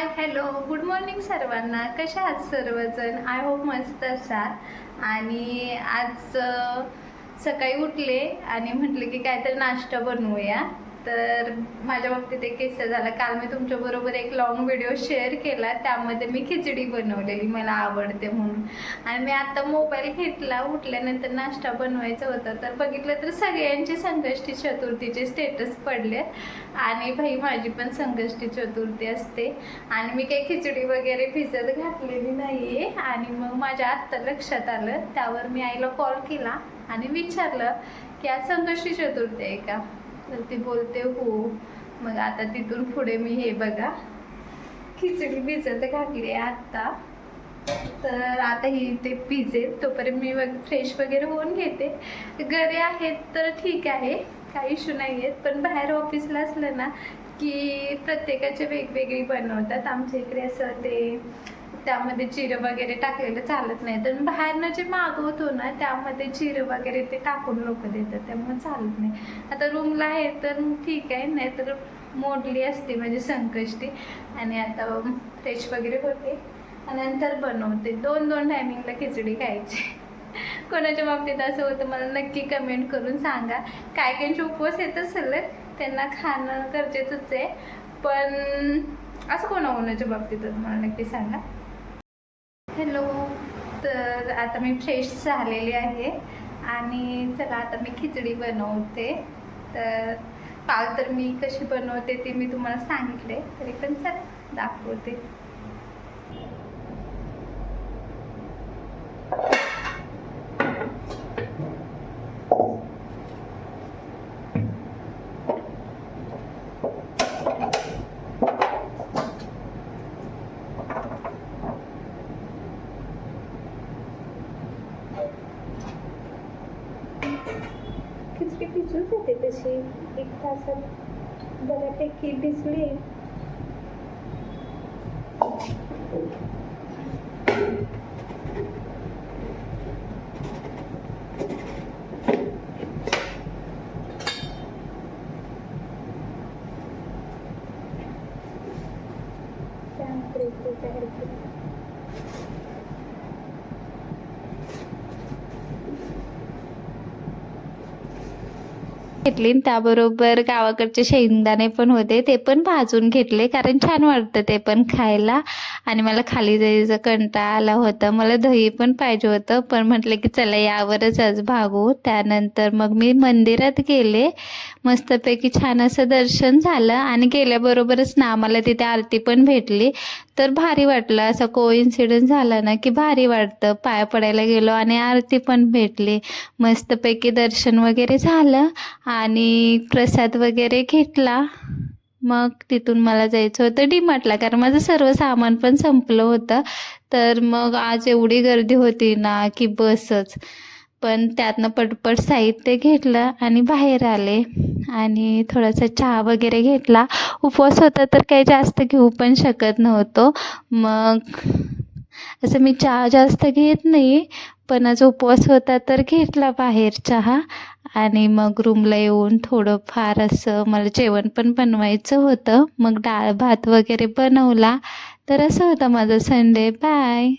Hi hello good morning सर्वांना. कशा आहात सर्वजण? आय होप मस्त असाल. आणि आज सकाळी उठले आणि म्हटले की काहीतरी नाश्ता बनवूया. तर माझ्या बाबतीत एक किस्सा झाला. काल मी तुमच्याबरोबर एक लॉंग व्हिडिओ शेअर केला, त्यामध्ये मी खिचडी बनवलेली, मला आवडते म्हणून. आणि मी आता मोबाईल घेतला, उठल्यानंतर नाश्ता बनवायचा होता, तर बघितलं तर सगळ्यांचे संकष्टी चतुर्थीचे स्टेटस पडले. आणि भाई माझी पण संकष्टी चतुर्थी असते आणि मी काही खिचडी वगैरे भिजत घातलेली नाही आहे. आणि मग माझ्या आत्ता लक्षात आलं, त्यावर मी आईला कॉल केला आणि विचारलं की आज संकष्टी चतुर्थी आहे का? तर ती बोलते हो. मग आता तिथून पुढे मी हे बघा खिचडी भिजत घातली आहे आत्ता. तर आता ही ते भिजेल तोपर्यंत मी फ्रेश वगैरे होऊन घेते. घरी आहेत तर ठीक आहे, काही इश्यू नाही आहेत, पण बाहेर ऑफिसला असलं ना की प्रत्येकाचे वेगवेगळी बनवतात. आमच्या इकडे असं ते त्यामध्ये जिरं वगैरे टाकलेलं चालत नाही, तर बाहेरनं जे मागवतो ना त्यामध्ये जिरं वगैरे ते टाकून लोक देतात, त्यामुळे चालत नाही. आता रूमला आहे तर ठीक आहे, नाही तर मोडली असते म्हणजे संकष्टी. आणि आता फ्रेश वगैरे होते आणि नंतर बनवते. दोन टायमिंगला खिचडी खायची. कोणाच्या बाबतीत असं होतं मला नक्की कमेंट करून सांगा. काय काहींचे उपवास येत असेल त्यांना खाणं गरजेचंच आहे, पण असं कोणाच्या बाबतीत मला नक्की सांगा. हॅलो. तर आता मी फ्रेश झालेली आहे आणि चला आता मी खिचडी बनवते. तर काल तर मी कशी बनवते ते मी तुम्हाला सांगितले, तरी पण चला दाखवते. खिचडी भिजून जाते तशी 1 तासात बऱ्यापैकी भिजली. घेतली, त्याबरोबर गावाकडचे शेंगदाणे पण होते, ते पण भाजून घेतले, कारण छान वाटतं ते पण खायला. आणि मला खाली जायचं कंटाळा आला होता, मला दही पण पाहिजे होतं, पण म्हटलं की चला यावरच आज भागू. त्यानंतर मग मी मंदिरात गेले, मस्तपैकी छान असं दर्शन झालं आणि गेल्याबरोबरच ना आम्हाला तिथे आरती पण भेटली. तर भारी वाटलं, असं कोइन्सिडन्स झाला ना की भारी वाटतं. पाया पडायला गेलो आणि आरती पण भेटली, मस्तपैकी दर्शन वगैरे झालं आणि प्रसाद वगैरे घेतला. मग तिथून मला जायचं होतं डीमार्टला, कारण माझं सर्व सामान पण संपलं होतं. तर मग आज एवढी गर्दी होती ना की बसच. पण त्यातनं पटपट साहित्य घेतलं आणि बाहेर आले आणि थोडासा चहा वगैरे घेतला. उपवास होता तर काही जास्त घेऊ पण शकत नव्हतो. मग असं मी चहा जास्त घेत नाही, पण आज उपवास होता तर घेतला बाहेर चहा. आणि मग रूमला येऊन थोडंफार असं मला जेवण पण बनवायचं होतं, मग डाळ भात वगैरे बनवला. तर असं होतं माझं संडे. बाय.